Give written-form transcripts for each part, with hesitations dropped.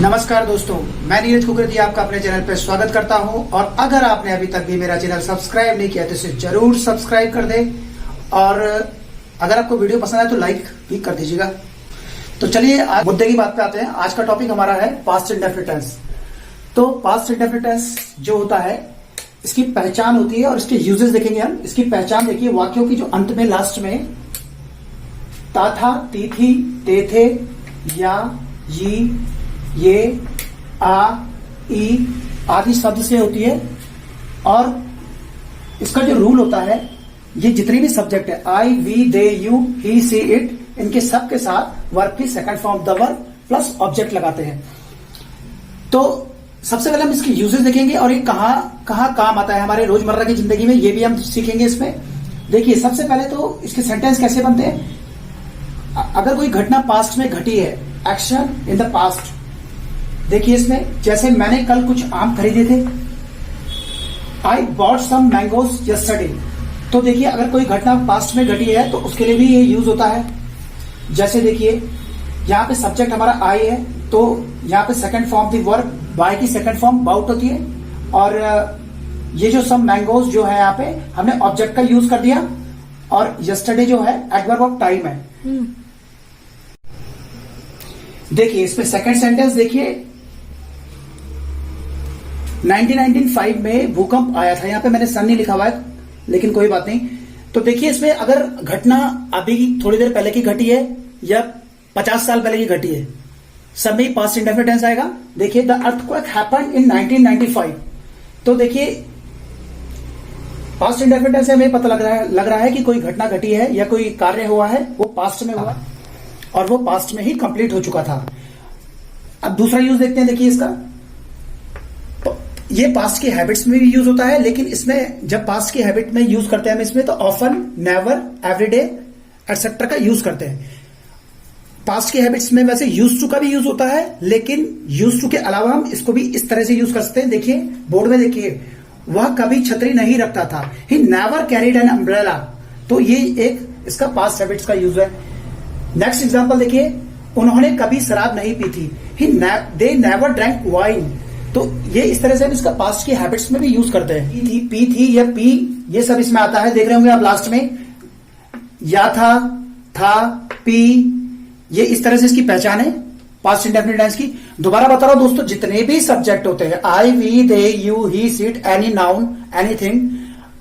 नमस्कार दोस्तों, मैं नीरज कुकरेती आपका अपने चैनल पर स्वागत करता हूं। और अगर आपने अभी तक भी मेरा चैनल सब्सक्राइब नहीं किया तो इसे जरूर सब्सक्राइब कर दें और अगर आपको वीडियो पसंद आए तो लाइक भी कर दीजिएगा। तो चलिए आज मुद्दे की बात पे आते हैं। आज का टॉपिक हमारा है पास्ट इंडेफिनिट टेंस। तो पास्ट इंडेफिनिट टेंस जो होता है, इसकी पहचान होती है और इसके यूजेस देखेंगे हम। इसकी पहचान देखिए, वाक्यों की जो अंत में लास्ट में ता था, ती थी, ते थे, या, ये, आ, ई आदि शब्द से होती है। और इसका जो रूल होता है, ये जितने भी सब्जेक्ट है, I, we, they, you, he, she, it, इनके सब के साथ वर्ब की second form the verb plus object लगाते हैं। तो सबसे पहले हम इसकी यूजेस देखेंगे और ये कहाँ काम आता है हमारे रोजमर्रा की जिंदगी में, ये भी हम सीखेंगे इसमें। देखिए, सबसे पहले तो इसके सेंटेंस कैसे बनते हैं। अगर कोई घटना पास्ट में घटी है, एक्शन इन द पास्ट। देखिए इसमें, जैसे मैंने कल कुछ आम खरीदे थे, I bought some mangoes yesterday. तो देखिए, अगर कोई घटना पास्ट में घटी है तो उसके लिए भी ये यूज होता है। जैसे देखिए, यहाँ पे सब्जेक्ट हमारा आई है, तो यहाँ पे सेकंड फॉर्म दी वर्ब बाय की सेकंड फॉर्म बाउट होती है। और ये जो सम मैंगोज जो है, यहाँ पे हमने ऑब्जेक्ट का यूज कर दिया। और यस्टरडे जो है एडवर्ब ऑफ टाइम है। देखिए इसमें सेकंड सेंटेंस देखिए, 1995 में भूकंप आया था। यहाँ पे मैंने सन नहीं लिखा हुआ है, लेकिन कोई बात नहीं। तो देखिए इसमें अगर घटना अभी थोड़ी देर पहले की घटी है या 50 साल पहले की घटी है, सब में पास्ट इंडेफिनिट टेंस आएगा। देखिए, द अर्थक्वेक हैपेंड इन 1995। तो देखिए, पास्ट इंडेफिनिट टेंस से हमें पता लग रहा है कि कोई घटना घटी है या कोई कार्य हुआ है, वो पास्ट में हुआ और वो पास्ट में ही कंप्लीट हो चुका था। अब दूसरा यूज देखते हैं। देखिए इसका, ये पास्ट की हैबिट्स में भी यूज होता है, लेकिन इसमें जब पास्ट की हैबिट में यूज करते हैं हम इसमें, तो ऑफन, नेवर, एवरीडे एटसेट्रा का यूज करते हैं। पास्ट की हैबिट्स में वैसे यूज टू का भी यूज होता है, लेकिन यूज टू के अलावा हम इसको भी इस तरह से यूज कर सकते हैं। देखिए बोर्ड में देखिए, वह कभी छतरी नहीं रखता था, he never carried an umbrella. तो ये एक इसका पास्ट हैबिट्स का यूज है। नेक्स्ट एग्जांपल देखिए, उन्होंने कभी शराब नहीं पी थी, दे नेवर ड्रैंक वाइन। तो ये इस तरह से हम इसका पास्ट की हैबिट्स में भी यूज करते हैं। पी थी या पी, ये सब इसमें आता है। देख रहे होंगे आप लास्ट में, या था, पी, ये इस तरह से इसकी पहचान है पास्ट इंडेफिनिट टेंस की। दोबारा बता रहा हूं दोस्तों, जितने भी सब्जेक्ट होते हैं, I, we, they, you, he, she it, any noun, anything,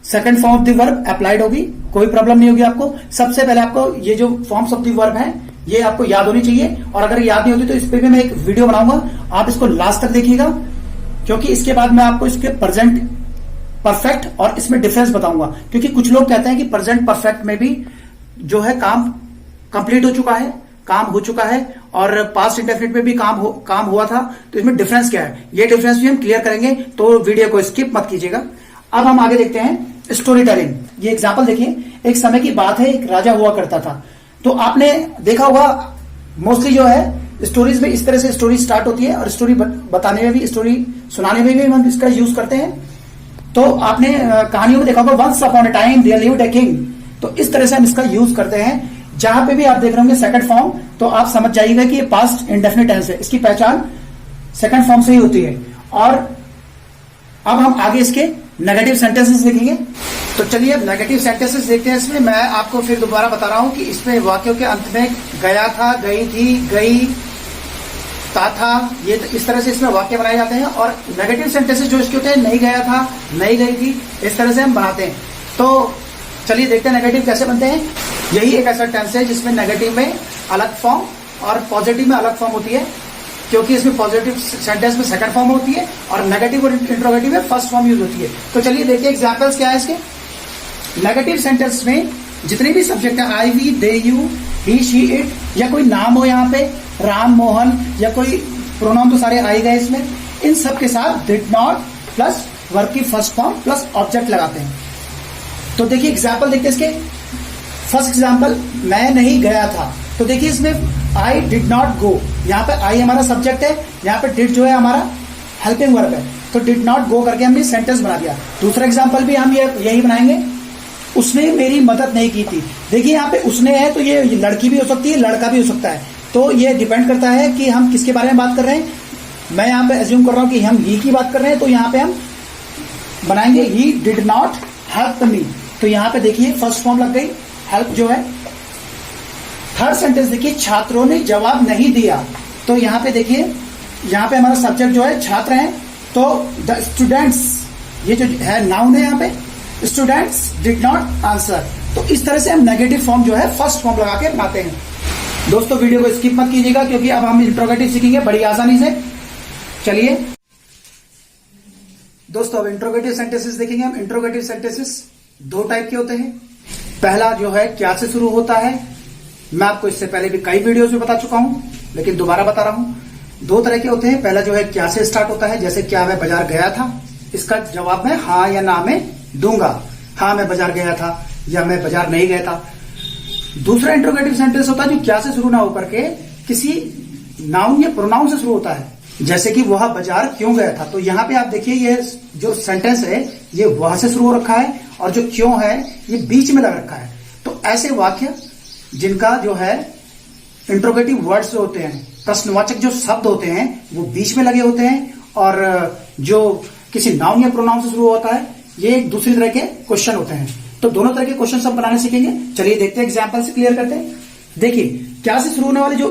second form of the verb applied होगी, कोई प्रॉब्लम नहीं होगी आपको। सबसे पहले आपको ये जो फॉर्म्स ऑफ द वर्ब है, ये आपको याद होनी चाहिए। और अगर याद नहीं होती तो इस पे भी मैं एक वीडियो बनाऊंगा, आप इसको लास्ट तक देखिएगा, क्योंकि इसके बाद मैं आपको इसके प्रेजेंट परफेक्ट और इसमें डिफरेंस बताऊंगा। क्योंकि कुछ लोग कहते हैं कि प्रेजेंट परफेक्ट में भी जो है काम कंप्लीट हो चुका है, काम हो चुका है, और पास्ट इंडेफिनिट में भी काम हुआ था। तो इसमें डिफरेंस क्या है, ये डिफरेंस भी हम क्लियर करेंगे, तो वीडियो को स्किप मत कीजिएगा। अब हम आगे देखते हैं स्टोरी टेलिंग। ये एग्जाम्पल देखिए, एक समय की बात है, एक राजा हुआ करता था। तो आपने देखा होगा मोस्टली जो है स्टोरीज में इस तरह से स्टोरी स्टार्ट होती है, और स्टोरी बताने में भी, स्टोरी सुनाने में भी हम इसका यूज करते हैं। तो आपने कहानियों में देखा होगा, once upon a time there lived a king. तो इस तरह से हम इसका यूज करते हैं। जहां पे भी आप देख रहे होंगे सेकंड फॉर्म, तो आप समझ जाइएगा कि ये पास्ट इंडेफिनिट टेंस है। इसकी पहचान सेकंड फॉर्म से ही होती है। और अब हम आगे इसके नेगेटिव सेंटेंसेस देखेंगे। तो चलिए अब नेगेटिव सेंटेंसेस देखते हैं। इसमें मैं आपको फिर दोबारा बता रहा हूं कि इसमें वाक्यों के अंत में गया था, गई थी, गई, था, ये इस तरह से इसमें वाक्य बनाए जाते हैं। और नेगेटिव सेंटेंसेस जो इसके होते हैं, नहीं गया था, नहीं गई थी, इस तरह से हम बनाते हैं। तो चलिए देखते हैं नेगेटिव कैसे बनते हैं। यही एक ऐसा टेंस है जिसमें नेगेटिव में अलग फॉर्म और पॉजिटिव में अलग फॉर्म होती है, क्योंकि इसमें पॉजिटिव सेंटेंस में सेकंड फॉर्म होती है और नेगेटिव और इंट्रोगेटिव में फर्स्ट फॉर्म यूज होती है। तो चलिए देखिए एग्जांपल्स क्या है इसके। नेगेटिव सेंटेंस में जितने भी सब्जेक्ट है, I, we, they, you, he, she, it, या कोई नाम हो, यहाँ पे राम, मोहन, या कोई प्रोनाउन, तो सारे आए गए इसमें। इन सब के साथ डिड नॉट प्लस वर्ब की फर्स्ट फॉर्म प्लस ऑब्जेक्ट लगाते हैं। तो देखिए एग्जाम्पल देखते हैं इसके। फर्स्ट एग्जाम्पल, मैं नहीं गया था। तो देखिए इसमें आई डिड नॉट गो, यहाँ पे आई हमारा सब्जेक्ट है, यहाँ पे डिड जो है हमारा हेल्पिंग वर्ब है। तो डिड नॉट गो करके हमने सेंटेंस बना दिया। दूसरा एग्जाम्पल भी हम यही बनाएंगे, उसने मेरी मदद नहीं की थी। देखिए यहाँ पे उसने है, तो ये लड़की भी हो सकती है, लड़का भी हो सकता है। तो ये डिपेंड करता है कि हम किसके बारे में बात कर रहे हैं। मैं यहाँ पे एज्यूम कर रहा हूं कि हम ही की बात कर रहे हैं, तो यहाँ पे हम बनाएंगे he did not help me. तो यहाँ पे देखिए फर्स्ट फॉर्म लग गई, हेल्प जो है। थर्ड सेंटेंस देखिए, छात्रों ने जवाब नहीं दिया। तो यहाँ पे देखिए, यहाँ पे हमारा सब्जेक्ट जो है छात्र है, तो द स्टूडेंट्स, ये जो है नाउन है, यहाँ पे स्टूडेंट्स डिड नॉट आंसर। तो इस तरह से हम नेगेटिव फॉर्म जो है फर्स्ट फॉर्म लगा के बनाते हैं। दोस्तों वीडियो को स्किप मत कीजिएगा, क्योंकि अब हम इंट्रोगेटिव सीखेंगे बड़ी आसानी से। चलिए दोस्तों, अब इंट्रोगेटिव सेंटेंसेस देखेंगे हम। इंट्रोगेटिव सेंटेंसेस दो टाइप के होते हैं। पहला जो है क्या से शुरू होता है, मैं आपको इससे पहले भी कई वीडियोस में बता चुका हूं, लेकिन दोबारा बता रहा हूं। दो तरह के होते हैं। पहला जो है क्या से स्टार्ट होता है, जैसे क्या मैं बाजार गया था, इसका जवाब मैं हाँ या ना में दूंगा। हाँ मैं बाजार गया था या मैं बाजार नहीं गया था। दूसरा इंट्रोगेटिव सेंटेंस होता है जो क्या से शुरू ना होकर के किसी नाउन या प्रोनाउन से शुरू होता है, जैसे कि वह बाजार क्यों गया था। तो यहाँ पे आप देखिए, ये जो सेंटेंस है ये वह से शुरू हो रखा है, और जो क्यों है ये बीच में लग रखा है। तो ऐसे वाक्य जिनका जो है इंट्रोगेटिव वर्ड्स जो होते हैं, प्रश्नवाचक जो शब्द होते हैं, वो बीच में लगे होते हैं, और जो किसी नाउन या प्रोनाउन से शुरू होता है, ये एक दूसरी तरह के क्वेश्चन होते हैं। तो दोनों तरह के क्वेश्चन हम बनाने सीखेंगे। चलिए देखते हैं, एग्जाम्पल से क्लियर करते हैं। देखिए, क्या से शुरू होने वाले जो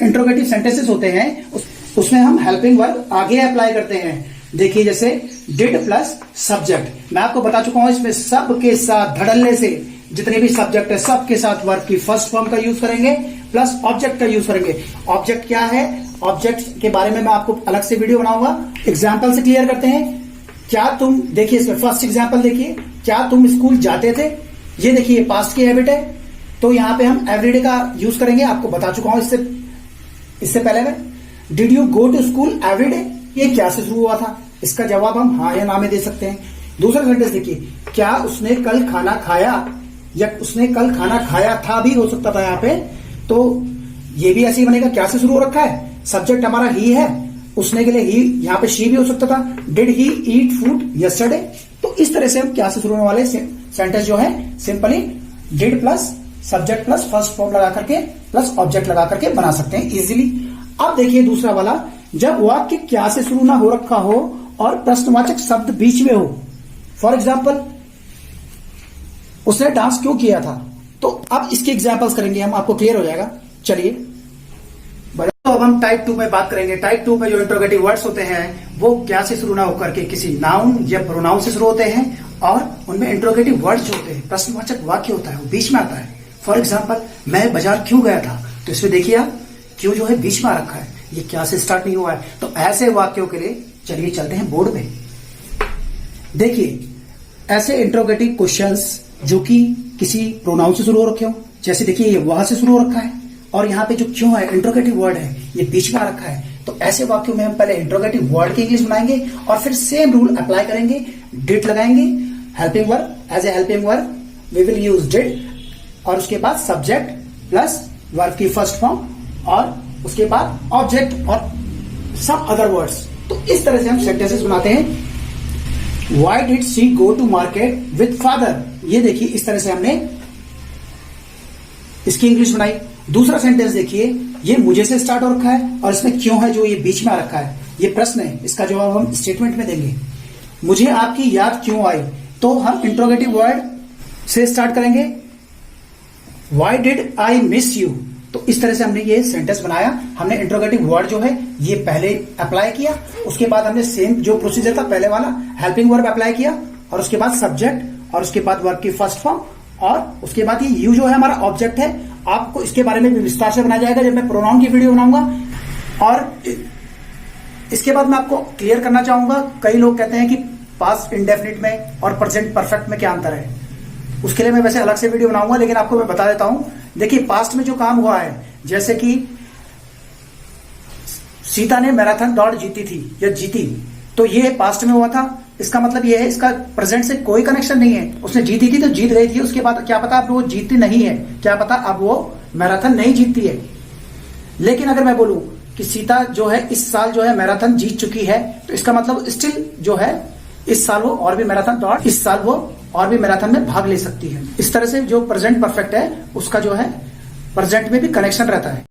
इंट्रोगेटिव सेंटेंसेस होते हैं, उसमें हम हेल्पिंग वर्ब आगे अप्लाई करते हैं। देखिए जैसे डिड प्लस सब्जेक्ट, मैं आपको बता चुका हूं, इसमें सब के साथ धड़ल्ले से जितने भी सब्जेक्ट है सबके साथ वर्ब की फर्स्ट फॉर्म का यूज करेंगे, प्लस ऑब्जेक्ट का यूज करेंगे। ऑब्जेक्ट क्या है, ऑब्जेक्ट के बारे में मैं आपको अलग से वीडियो बनाऊंगा। एग्जाम्पल से क्लियर करते हैं। क्या तुम, देखिए इसमें फर्स्ट एग्जाम्पल देखिए, क्या तुम स्कूल जाते थे। ये देखिए पास्ट की हैबिट है, तो यहां पे हम एवरीडे का यूज करेंगे। आपको बता चुका हूं इससे पहले में। Did you go to school every day, ये क्या से शुरू हुआ था, इसका जवाब हम हाँ या ना में दे सकते हैं। दूसरा सेंटेंस देखिए, क्या उसने कल खाना खाया, या उसने कल खाना खाया था भी हो सकता था यहाँ पे, तो ये भी ऐसे ही बनेगा। क्या से शुरू हो रखा है, सब्जेक्ट हमारा ही है, उसने के लिए ही, यहाँ पे शी भी हो सकता था। Did he eat food yesterday. तो इस तरह से हम क्या से शुरू होने वाले सेंटेंस जो है simply did plus subject plus first form लगा करके प्लस ऑब्जेक्ट लगा करके बना सकते हैं इजीली। अब देखिए दूसरा वाला, जब वाक्य क्या से शुरू ना हो रखा हो और प्रश्नवाचक शब्द बीच में हो। फॉर एग्जाम्पल, उसने डांस क्यों किया था। तो अब इसके एग्जाम्पल्स करेंगे हम, आपको क्लियर हो जाएगा। चलिए, तो अब हम टाइप 2 में बात करेंगे। टाइप 2 में जो इंट्रोगेटिव वर्ड्स होते हैं वो क्या से शुरू ना होकर के किसी नाउन या प्रोनाउन से शुरू होते हैं, और उनमें इंट्रोगेटिव वर्ड्स होते हैं, प्रश्नवाचक वाक्य होता है, वो बीच में आता है। फॉर एग्जाम्पल, मैं बाजार क्यों गया था, तो इसमें देखिए आप क्यों जो है बीच में आ रखा है, ये क्या से स्टार्ट नहीं हुआ है। तो ऐसे वाक्यों के लिए चलिए चलते हैं बोर्ड पे। देखिए ऐसे इंट्रोगेटिव क्वेश्चंस जो कि किसी प्रोनाउन से शुरू हो रखे हो, जैसे देखिए ये वह से शुरू हो रखा है, और यहाँ पे जो क्यों है इंट्रोगेटिव वर्ड है, ये बीच में आ रखा है। तो ऐसे वाक्यों में हम पहले इंट्रोगेटिव वर्ड की इंग्लिश बनाएंगे, और फिर सेम रूल अप्लाई करेंगे। डिड लगाएंगे, helping verb, as a helping verb we will use did, और उसके बाद सब्जेक्ट प्लस वर्ब की फर्स्ट फॉर्म, और उसके बाद ऑब्जेक्ट और सम अदर वर्ड्स। तो इस तरह से हम सेंटेंसेस बनाते हैं। Why did she go to market with father? ये देखिए इस तरह से हमने इसकी इंग्लिश बनाई। दूसरा सेंटेंस देखिए, ये मुझे से स्टार्ट हो रखा है, और इसमें क्यों है जो ये बीच में आ रखा है, ये प्रश्न है, इसका जवाब हम स्टेटमेंट में देंगे। मुझे आपकी याद क्यों आई, तो हम इंट्रोगेटिव वर्ड से स्टार्ट करेंगे। Why did I miss you? तो इस तरह से हमने ये सेंटेंस बनाया। हमने इंट्रोगेटिव वर्ड जो है ये पहले अप्लाई किया, उसके बाद हमने सेम जो प्रोसीजर था पहले वाला, हेल्पिंग वर्ब अप्लाई किया, और उसके बाद सब्जेक्ट, और उसके बाद वर्ब की फर्स्ट फॉर्म, और उसके बाद ये यू जो है हमारा ऑब्जेक्ट है। आपको इसके बारे में भी विस्तार से बनाया जाएगा जब मैं प्रोनाउन की वीडियो बनाऊंगा। और इसके बाद मैं आपको क्लियर करना चाहूंगा, कई लोग कहते हैं कि पास्ट इंडेफिनिट में और प्रेजेंट परफेक्ट में क्या अंतर है। उसके लिए मैं वैसे अलग से वीडियो बनाऊंगा, लेकिन आपको मैं बता देता हूं। देखिए पास्ट में जो काम हुआ है, जैसे कि सीता ने मैराथन दौड़ जीती थी या जीती, तो ये पास्ट में हुआ था। इसका मतलब ये है, इसका प्रेजेंट से कोई कनेक्शन नहीं है। उसने जीती थी तो जीत गई थी, उसके बाद क्या पता अब वो जीतती नहीं है, क्या पता अब वो मैराथन नहीं जीतती है। लेकिन अगर मैं बोलूं कि सीता जो है इस साल जो है मैराथन जीत चुकी है, तो इसका मतलब स्टिल जो है इस साल वो और भी मैराथन दौड़, इस साल वो और भी मैराथन में भाग ले सकती है। इस तरह से जो प्रेजेंट परफेक्ट है उसका जो है प्रेजेंट में भी कनेक्शन रहता है।